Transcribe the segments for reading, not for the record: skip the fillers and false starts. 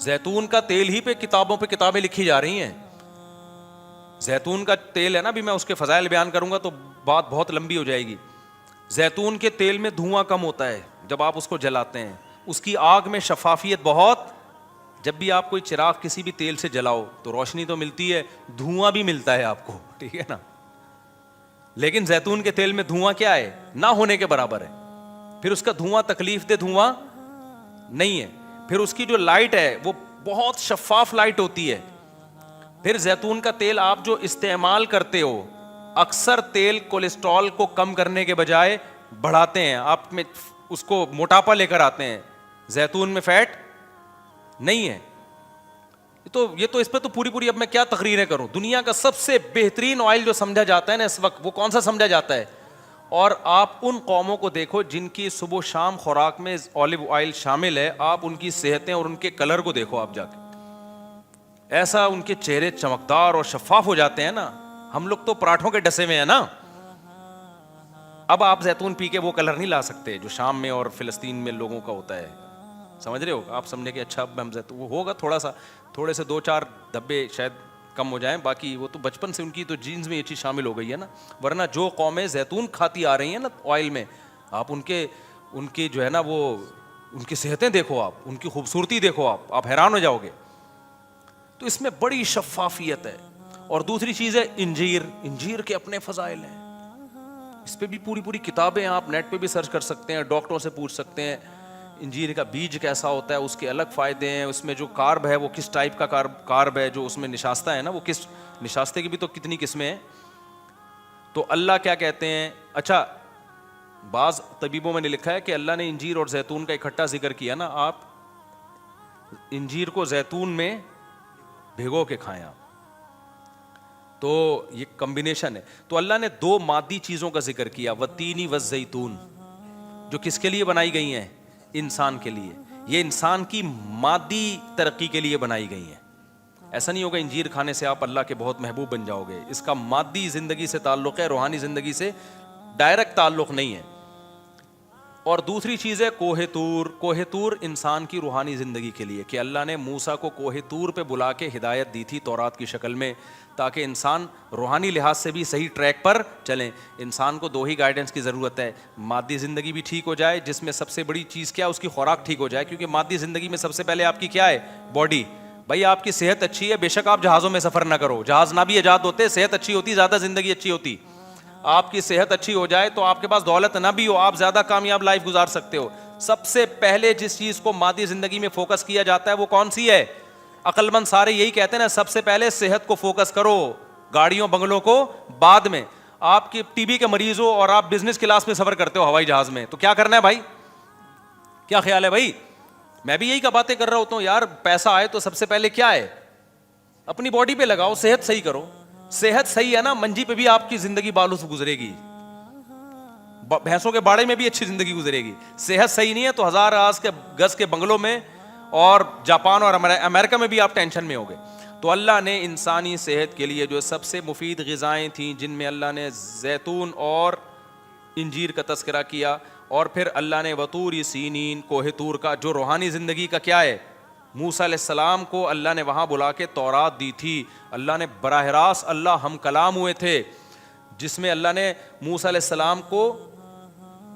زیتون کا تیل ہی پہ کتابوں پہ کتابیں لکھی جا رہی ہیں. زیتون کا تیل ہے نا, بھی میں اس کے فضائل بیان کروں گا تو بات بہت لمبی ہو جائے گی. زیتون کے تیل میں دھواں کم ہوتا ہے جب آپ اس کو جلاتے ہیں, اس کی آگ میں شفافیت بہت. جب بھی آپ کوئی چراغ کسی بھی تیل سے جلاؤ تو روشنی تو ملتی ہے, دھواں بھی ملتا ہے آپ کو, ٹھیک ہے نا. لیکن زیتون کے تیل میں دھواں کیا ہے, نہ ہونے کے برابر ہے. پھر اس کا دھواں تکلیف دہ دھواں نہیں ہے. پھر اس کی جو لائٹ ہے وہ بہت شفاف لائٹ ہوتی ہے. پھر زیتون کا تیل آپ جو استعمال کرتے ہو, اکثر تیل کولیسٹرول کو کم کرنے کے بجائے بڑھاتے ہیں, آپ میں اس کو موٹاپا لے کر آتے ہیں. زیتون میں فیٹ نہیں ہے. یہ تو اس پہ تو پوری اب میں کیا تقریریں کروں. دنیا کا سب سے بہترین آئل جو سمجھا جاتا ہے نا اس وقت, وہ کون سا سمجھا جاتا ہے؟ اور آپ ان قوموں کو دیکھو جن کی صبح و شام خوراک میں اولیو آئل شامل ہے, آپ ان کی صحتیں اور ان کے کلر کو دیکھو آپ جا کے, ایسا ان کے چہرے چمکدار اور شفاف ہو جاتے ہیں نا. ہم لوگ تو پراٹھوں کے ڈسے میں ہیں نا. اب آپ زیتون پی کے وہ کلر نہیں لا سکتے جو شام میں اور فلسطین میں لوگوں کا ہوتا ہے, سمجھ رہے ہو آپ؟ سمجھے کہ اچھا اب ہم زیتون, وہ ہوگا تھوڑے سے 2-4 دھبے شاید کم ہو جائیں, باقی وہ تو بچپن سے ان کی تو جینز میں یہ چیز شامل ہو گئی ہے نا. ورنہ جو قومیں زیتون کھاتی آ رہی ہیں نا آئل میں, آپ ان کی جو ہے نا وہ ان کی صحتیں دیکھو, آپ ان کی خوبصورتی دیکھو, آپ حیران ہو جاؤ گے. تو اس میں بڑی شفافیت ہے. اور دوسری چیز ہے انجیر کے اپنے فضائل ہیں. اس پہ بھی پوری کتابیں آپ نیٹ پہ بھی سرچ کر سکتے ہیں, ڈاکٹروں سے پوچھ سکتے ہیں انجیر کا بیج کیسا ہوتا ہے, اس کے الگ فائدے ہیں, اس میں جو کارب ہے وہ کس ٹائپ کا کارب ہے, جو اس میں نشاستہ ہے نا وہ کس نشاستے کی بھی تو کتنی قسمیں ہیں. تو اللہ کیا کہتے ہیں, اچھا بعض طبیبوں میں نے لکھا ہے کہ اللہ نے انجیر اور زیتون کا اکٹھا ذکر کیا نا, آپ انجیر کو زیتون میں بھگو کے کھائیں آپ, تو یہ کمبینیشن ہے. تو اللہ نے 2 مادی چیزوں کا ذکر کیا, والتین والزیتون, جو کس کے لیے بنائی گئی ہیں؟ انسان کے لیے. یہ انسان کی مادی ترقی کے لیے بنائی گئی ہیں. ایسا نہیں ہوگا انجیر کھانے سے آپ اللہ کے بہت محبوب بن جاؤ گے. اس کا مادی زندگی سے تعلق ہے, روحانی زندگی سے ڈائریکٹ تعلق نہیں ہے. اور دوسری چیز ہے کوہ طور. کوہ طور انسان کی روحانی زندگی کے لیے, کہ اللہ نے موسیٰ کو کوہ طور پہ بلا کے ہدایت دی تھی تورات کی شکل میں, تاکہ انسان روحانی لحاظ سے بھی صحیح ٹریک پر چلیں. انسان کو 2 ہی گائیڈنس کی ضرورت ہے, مادی زندگی بھی ٹھیک ہو جائے, جس میں سب سے بڑی چیز کیا, اس کی خوراک ٹھیک ہو جائے. کیونکہ مادی زندگی میں سب سے پہلے آپ کی کیا ہے؟ باڈی. بھائی آپ کی صحت اچھی ہے, بے شک آپ جہازوں میں سفر نہ کرو, جہاز نہ بھی ایجاد ہوتے, صحت اچھی ہوتی زیادہ زندگی اچھی ہوتی. آپ کی صحت اچھی ہو جائے تو آپ کے پاس دولت نہ بھی ہو, آپ زیادہ کامیاب لائف گزار سکتے ہو. سب سے پہلے جس چیز کو مادی زندگی میں فوکس کیا جاتا ہے وہ کون سی ہے؟ عقل مند سارے یہی کہتے ہیں نا, سب سے پہلے صحت کو فوکس کرو, گاڑیوں بنگلوں کو بعد میں. آپ کی ٹی بی کے مریض ہو اور آپ بزنس کلاس میں سفر کرتے ہو ہوائی جہاز میں, تو کیا کرنا ہے بھائی؟ کیا خیال ہے بھائی؟ میں بھی یہی کا باتیں کر رہا ہوتا ہوں یار. پیسہ آئے تو سب سے پہلے کیا ہے؟ اپنی باڈی پہ لگاؤ, صحت صحیح کرو. صحت صحیح ہے نا, منجی پہ بھی آپ کی زندگی بالوں سے گزرے گی, بھینسوں کے باڑے میں بھی اچھی زندگی گزرے گی. صحت صحیح نہیں ہے تو 1000 گز کے بنگلوں میں اور جاپان اور امریکہ میں بھی آپ ٹینشن میں ہوگے. تو اللہ نے انسانی صحت کے لیے جو سب سے مفید غذائیں تھیں, جن میں اللہ نے زیتون اور انجیر کا تذکرہ کیا, اور پھر اللہ نے وطور سینین, کوہ طور کا, جو روحانی زندگی کا کیا ہے, موسیٰ علیہ السلام کو اللہ نے وہاں بلا کے تورات دی تھی. اللہ نے براہ راست اللہ ہم کلام ہوئے تھے, جس میں اللہ نے موسیٰ علیہ السلام کو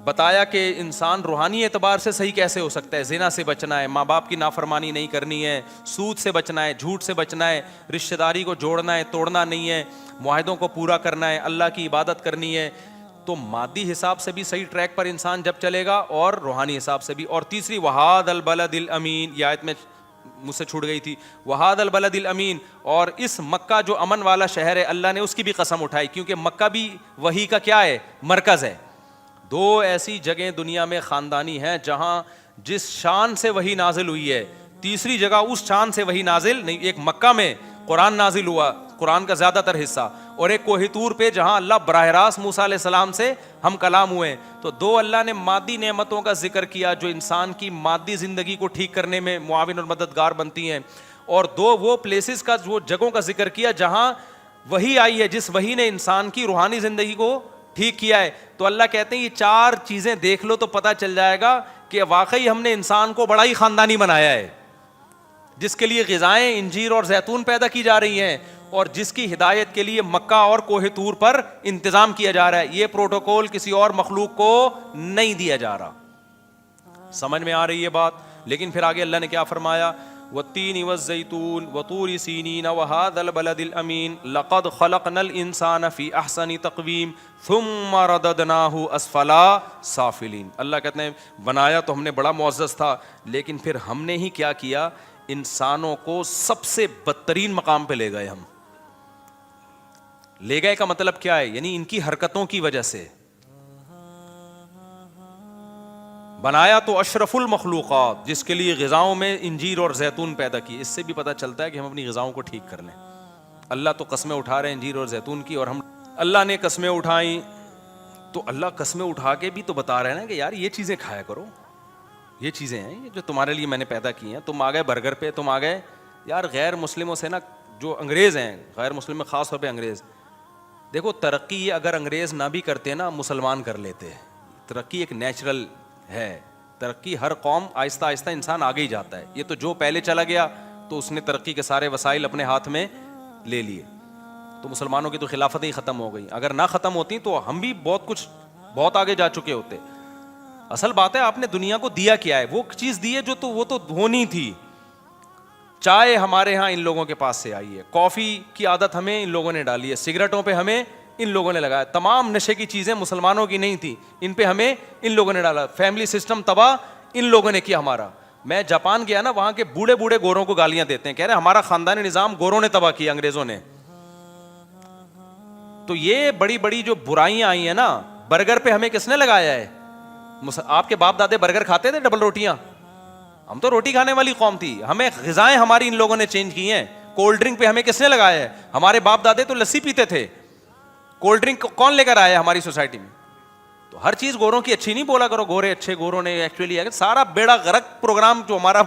بتایا کہ انسان روحانی اعتبار سے صحیح کیسے ہو سکتا ہے. زنا سے بچنا ہے, ماں باپ کی نافرمانی نہیں کرنی ہے, سود سے بچنا ہے, جھوٹ سے بچنا ہے, رشتہ داری کو جوڑنا ہے, توڑنا نہیں ہے, معاہدوں کو پورا کرنا ہے, اللہ کی عبادت کرنی ہے. تو مادی حساب سے بھی صحیح ٹریک پر انسان جب چلے گا, اور روحانی حساب سے بھی. اور تیسری وہاد البلد الامین, یہ آیت میں مجھ سے چھوٹ گئی تھی, وہاد البلد الامین, اور اس مکہ جو امن والا شہر ہے, اللہ نے اس کی بھی قسم اٹھائی, کیونکہ مکہ بھی وحی کا کیا ہے, مرکز ہے. 2 ایسی جگہیں دنیا میں خاندانی ہیں جہاں جس شان سے وحی نازل ہوئی ہے, تیسری جگہ اس شان سے وحی نازل نہیں. ایک مکہ میں قرآن نازل ہوا, قرآن کا زیادہ تر حصہ, اور ایک کوہ طور پہ جہاں اللہ براہ راست موسیٰ علیہ السلام سے ہم کلام ہوئے. تو 2 اللہ نے مادی نعمتوں کا ذکر کیا جو انسان کی مادی زندگی کو ٹھیک کرنے میں معاون اور مددگار بنتی ہیں, اور 2 وہ پلیسز کا, وہ جگہوں کا ذکر کیا جہاں وحی آئی ہے, جس وحی نے انسان کی روحانی زندگی کو ٹھیک کیا ہے. تو اللہ کہتے ہیں یہ 4 چیزیں دیکھ لو تو پتہ چل جائے گا کہ واقعی ہم نے انسان کو بڑا ہی خاندانی بنایا ہے. جس کے لیے غذائیں انجیر اور زیتون پیدا کی جا رہی ہیں اور جس کی ہدایت کے لیے مکہ اور کوہ طور پر انتظام کیا جا رہا ہے. یہ پروٹوکول کسی اور مخلوق کو نہیں دیا جا رہا. سمجھ میں آ رہی ہے بات؟ لیکن پھر آگے اللہ نے کیا فرمایا؟ والتین والزیتون وطور سینین وہذا البلد الامین لقد خلقنا الانسان فی احسن تقویم ثم رددناہ اسفلا سافلین. اللہ کہتے ہیں بنایا تو ہم نے بڑا معزز تھا، لیکن پھر ہم نے ہی کیا کیا؟ انسانوں کو سب سے بدترین مقام پہ لے گئے. ہم لے گئے کا مطلب کیا ہے؟ یعنی ان کی حرکتوں کی وجہ سے. بنایا تو اشرف المخلوقات، جس کے لیے غذاؤں میں انجیر اور زیتون پیدا کی. اس سے بھی پتہ چلتا ہے کہ ہم اپنی غذاؤں کو ٹھیک کر لیں. اللہ تو قسمیں اٹھا رہے ہیں انجیر اور زیتون کی، اور ہم اللہ نے قسمیں اٹھائیں تو اللہ قسمیں اٹھا کے بھی تو بتا رہے ہیں نا کہ یار یہ چیزیں کھایا کرو، یہ چیزیں ہیں یہ جو تمہارے لیے میں نے پیدا کی ہیں. تم آ گئے برگر پہ، تم آ گئے یار غیر مسلموں سے نا، جو انگریز ہیں غیر مسلم میں خاص طور پہ انگریز. دیکھو ترقی اگر انگریز نہ بھی کرتے نا، مسلمان کر لیتے. ترقی ایک نیچرل ہے. ترقی ہر قوم آہستہ آہستہ انسان آگے ہی جاتا ہے. یہ تو جو پہلے چلا گیا تو اس نے ترقی کے سارے وسائل اپنے ہاتھ میں لے لیے. تو مسلمانوں کی تو خلافتیں ہی ختم ہو گئی. اگر نہ ختم ہوتی تو ہم بھی بہت آگے جا چکے ہوتے. اصل بات ہے آپ نے دنیا کو دیا کیا ہے؟ وہ چیز دی ہے جو تو وہ تو ہونی تھی. چائے ہمارے ہاں ان لوگوں کے پاس سے آئی ہے، کافی کی عادت ہمیں ان لوگوں نے ڈالی ہے، سگریٹوں پہ ہمیں ان لوگوں نے لگایا. تمام نشے کی چیزیں مسلمانوں کی نہیں تھی، ان پہ ہمیں ان لوگوں نے ڈالا. فیملی سسٹم تباہ ان لوگوں نے کیا ہمارا. میں جاپان گیا نا، وہاں کے بوڑھے بوڑھے گوروں کو گالیاں دیتے ہیں، کہہ رہے ہمارا خاندانی نظام گوروں نے تباہ کیا، انگریزوں نے. تو یہ بڑی بڑی جو برائیاں آئی ہیں نا، برگر پہ ہمیں کس نے لگایا ہے؟ آپ کے باپ دادے برگر کھاتے تھے ڈبل روٹیاں؟ ہم تو روٹی کھانے والی قوم تھی. ہمیں غذائیں ہماری ان لوگوں نے چینج کی ہیں. کولڈ ڈرنک پہ ہمیں کس نے لگایا ہے؟ ہمارے باپ دادے تو لسی پیتے تھے. کولڈ ڈرنک کون لے کر آیا ہماری سوسائٹی میں؟ تو ہر چیز گوروں کی اچھی نہیں بولا کرو. گورے اچھے، گوروں نے ایکچولی سارا بیڑا غرق پروگرام جو ہمارا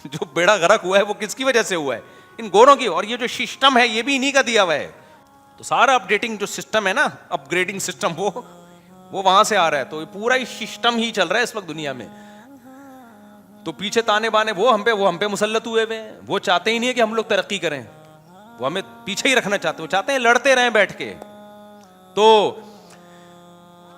جو بیڑا غرق ہوا ہے وہ کس کی وجہ سے ہوا ہے؟ ان گوروں کی. اور یہ جو سسٹم ہے یہ بھی انہی کا دیا ہوا ہے. تو سارا اپڈیٹنگ جو سسٹم ہے نا، اپ گریڈنگ سسٹم، وہ وہاں سے آ رہا ہے. تو یہ پورا ہی سسٹم ہی چل رہا ہے اس وقت دنیا میں. تو پیچھے تانے بانے وہ ہم پہ مسلط ہوئے ہوئے ہیں. وہ چاہتے ہی نہیں ہے کہ ہم لوگ ترقی کریں، وہ ہمیں پیچھے ہی رکھنا چاہتے ہیں. وہ چاہتے ہیں لڑتے رہیں بیٹھ کے. تو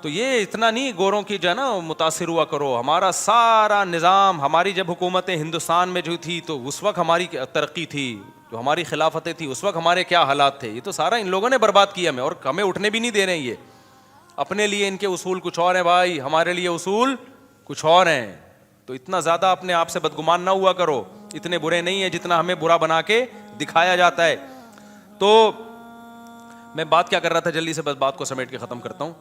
یہ اتنا نہیں گوروں کی جو ہے نا متاثر ہوا کرو. ہمارا سارا نظام، ہماری جب حکومتیں ہندوستان میں جو تھی تو اس وقت ہماری ترقی تھی، جو ہماری خلافتیں تھی اس وقت ہمارے کیا حالات تھے. یہ تو سارا ان لوگوں نے برباد کیا ہمیں، اور ہمیں اٹھنے بھی نہیں دے رہے ہیں. یہ اپنے لیے ان کے اصول کچھ اور ہیں بھائی، ہمارے لیے اصول کچھ اور ہیں. تو اتنا زیادہ اپنے آپ سے بدگمان نہ ہوا کرو. اتنے برے نہیں ہیں جتنا ہمیں برا بنا کے دکھایا جاتا ہے. تو میں بات کیا کر رہا تھا، جلدی سے بس بات کو سمیٹ کے ختم کرتا ہوں.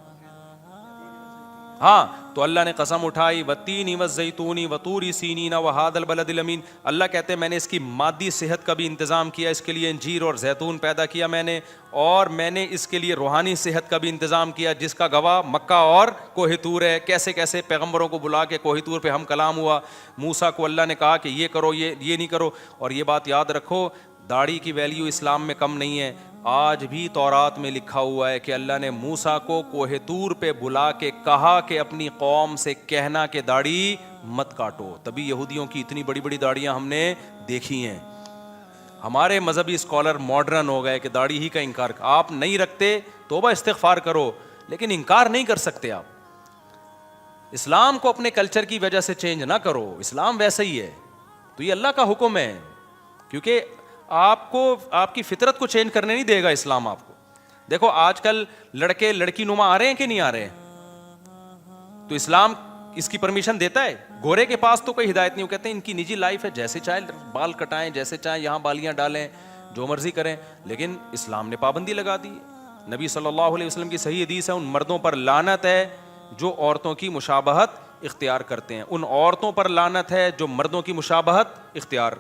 ہاں، تو اللہ نے قسم اٹھائی والتین والزیتون وطور سینین وہذا البلد الامین. اللہ کہتے ہیں میں نے اس کی مادی صحت کا بھی انتظام کیا، اس کے لیے انجیر اور زیتون پیدا کیا میں نے، اور میں نے اس کے لیے روحانی صحت کا بھی انتظام کیا، جس کا گواہ مکہ اور کوہ طور ہے. کیسے کیسے پیغمبروں کو بلا کے کوہ طور پہ ہم کلام ہوا. موسیٰ کو اللہ نے کہا کہ یہ کرو، یہ نہیں کرو. اور یہ بات یاد رکھو، داڑھی کی ویلیو اسلام میں کم نہیں ہے. آج بھی تورات میں لکھا ہوا ہے کہ اللہ نے موسیٰ کو کوہ طور پہ بلا کے کہا کہ اپنی قوم سے کہنا کہ داڑھی مت کاٹو. تبھی یہودیوں کی اتنی بڑی بڑی داڑیاں ہم نے دیکھی ہیں. ہمارے مذہبی اسکالر ماڈرن ہو گئے کہ داڑھی ہی کا انکار. آپ نہیں رکھتے توبہ استغفار کرو، لیکن انکار نہیں کر سکتے آپ. اسلام کو اپنے کلچر کی وجہ سے چینج نہ کرو. اسلام ویسا ہی ہے. تو یہ اللہ کا حکم ہے، کیونکہ آپ کو آپ کی فطرت کو چینج کرنے نہیں دے گا اسلام آپ کو. دیکھو آج کل لڑکے لڑکی نما آ رہے ہیں کہ نہیں آ رہے ہیں؟ تو اسلام اس کی پرمیشن دیتا ہے. گورے کے پاس تو کوئی ہدایت نہیں. وہ کہتے ہیں ان کی نجی لائف ہے، جیسے چاہے بال کٹائیں، جیسے چاہیں یہاں بالیاں ڈالیں، جو مرضی کریں. لیکن اسلام نے پابندی لگا دی. نبی صلی اللہ علیہ وسلم کی صحیح حدیث ہے، ان مردوں پر لعنت ہے جو عورتوں کی مشابہت اختیار کرتے ہیں. ان عورتوں پر لعنت ہے جو مردوں کی مشابہت اختیار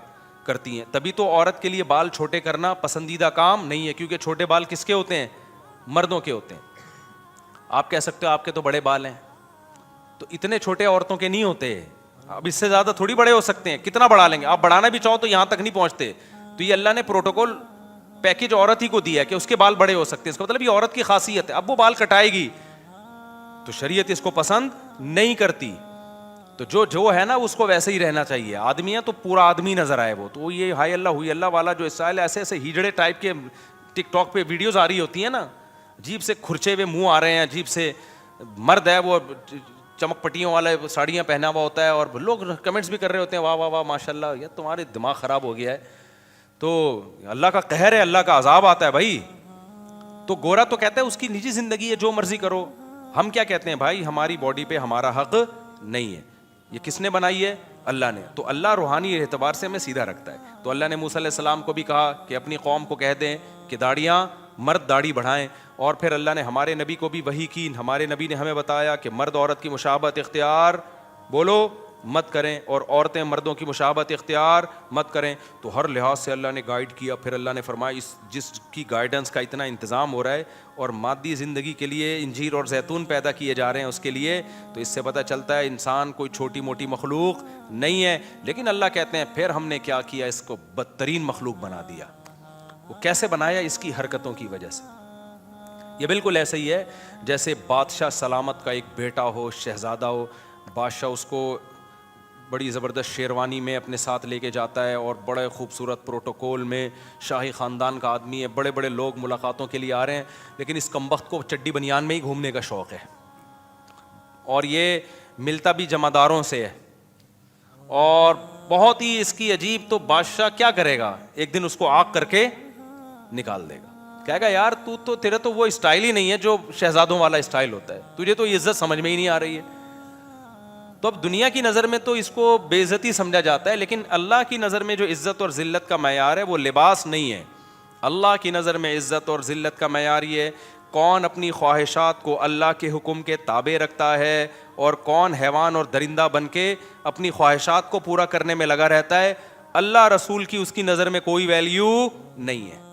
کرتی ہیں. تبھی تو عورت کے لیے بال چھوٹے کرنا پسندیدہ کام نہیں ہے، کیونکہ چھوٹے بال کس کے ہوتے ہیں؟ مردوں کے ہوتے ہیں. آپ کہہ سکتے ہو آپ کے تو بڑے بال ہیں، تو اتنے چھوٹے عورتوں کے نہیں ہوتے. اب اس سے زیادہ تھوڑی بڑے ہو سکتے ہیں. کتنا بڑھا لیں گے آپ؟ بڑھانا بھی چاہو تو یہاں تک نہیں پہنچتے. تو یہ اللہ نے پروٹوکول پیکج عورت ہی کو دیا کہ اس کے بال بڑے ہو سکتے ہیں. اس کا مطلب یہ عورت کی خاصیت ہے. اب وہ بال کٹائے گی تو شریعت اس کو پسند نہیں کرتی. تو جو ہے نا اس کو ویسے ہی رہنا چاہیے. آدمی ہے تو پورا آدمی نظر آئے وہ. تو یہ ہائی اللہ ہوئی اللہ والا جو اسٹائل ایسے ایسے ہیجڑے ٹائپ کے ٹک ٹاک پہ ویڈیوز آ رہی ہوتی ہیں نا, عجیب سے کھرچے ہوئے منہ آ رہے ہیں, عجیب سے مرد ہے وہ چمک پٹیوں والا ساڑیاں پہنا ہوا ہوتا ہے, اور لوگ کمنٹس بھی کر رہے ہوتے ہیں واہ واہ واہ ماشاء اللہ, یہ تمہارے دماغ خراب ہو گیا ہے. تو اللہ کا قہر ہے, اللہ کا عذاب آتا ہے بھائی. تو گورا تو کہتا ہے اس کی نجی زندگی ہے, جو مرضی کرو. ہم کیا کہتے ہیں بھائی, ہماری باڈی پہ ہمارا حق نہیں ہے. یہ کس نے بنائی ہے؟ اللہ نے. تو اللہ روحانی اعتبار سے ہمیں سیدھا رکھتا ہے. تو اللہ نے موسیٰ علیہ السلام کو بھی کہا کہ اپنی قوم کو کہہ دیں کہ داڑیاں, مرد داڑھی بڑھائیں. اور پھر اللہ نے ہمارے نبی کو بھی وحی کی, ہمارے نبی نے ہمیں بتایا کہ مرد عورت کی مشابہت اختیار بولو مت کریں, اور عورتیں مردوں کی مشابہت اختیار مت کریں. تو ہر لحاظ سے اللہ نے گائیڈ کیا. پھر اللہ نے فرمایا جس کی گائیڈنس کا اتنا انتظام ہو رہا ہے اور مادی زندگی کے لیے انجیر اور زیتون پیدا کیے جا رہے ہیں اس کے لیے, تو اس سے پتہ چلتا ہے انسان کوئی چھوٹی موٹی مخلوق نہیں ہے. لیکن اللہ کہتے ہیں پھر ہم نے کیا کیا, اس کو بدترین مخلوق بنا دیا. وہ کیسے بنایا؟ اس کی حرکتوں کی وجہ سے. یہ بالکل ایسے ہی ہے جیسے بادشاہ سلامت کا ایک بیٹا ہو, شہزادہ ہو. بادشاہ اس کو بڑی زبردست شیروانی میں اپنے ساتھ لے کے جاتا ہے, اور بڑے خوبصورت پروٹوکول میں, شاہی خاندان کا آدمی ہے, بڑے بڑے لوگ ملاقاتوں کے لیے آ رہے ہیں. لیکن اس کمبخت کو چڈی بنیان میں ہی گھومنے کا شوق ہے, اور یہ ملتا بھی جمعداروں سے ہے, اور بہت ہی اس کی عجیب. تو بادشاہ کیا کرے گا, ایک دن اس کو آگ کر کے نکال دے گا. کہے گا یار تو تیرے تو وہ اسٹائل ہی نہیں ہے جو شہزادوں والا اسٹائل ہوتا ہے, تجھے تو یہ عزت سمجھ میں ہی نہیں آ رہی ہے. تو اب دنیا کی نظر میں تو اس کو بے عزتی سمجھا جاتا ہے, لیکن اللہ کی نظر میں جو عزت اور ذلت کا معیار ہے وہ لباس نہیں ہے. اللہ کی نظر میں عزت اور ذلت کا معیار یہ کون اپنی خواہشات کو اللہ کے حکم کے تابع رکھتا ہے, اور کون حیوان اور درندہ بن کے اپنی خواہشات کو پورا کرنے میں لگا رہتا ہے. اللہ رسول کی اس کی نظر میں کوئی ویلیو نہیں ہے.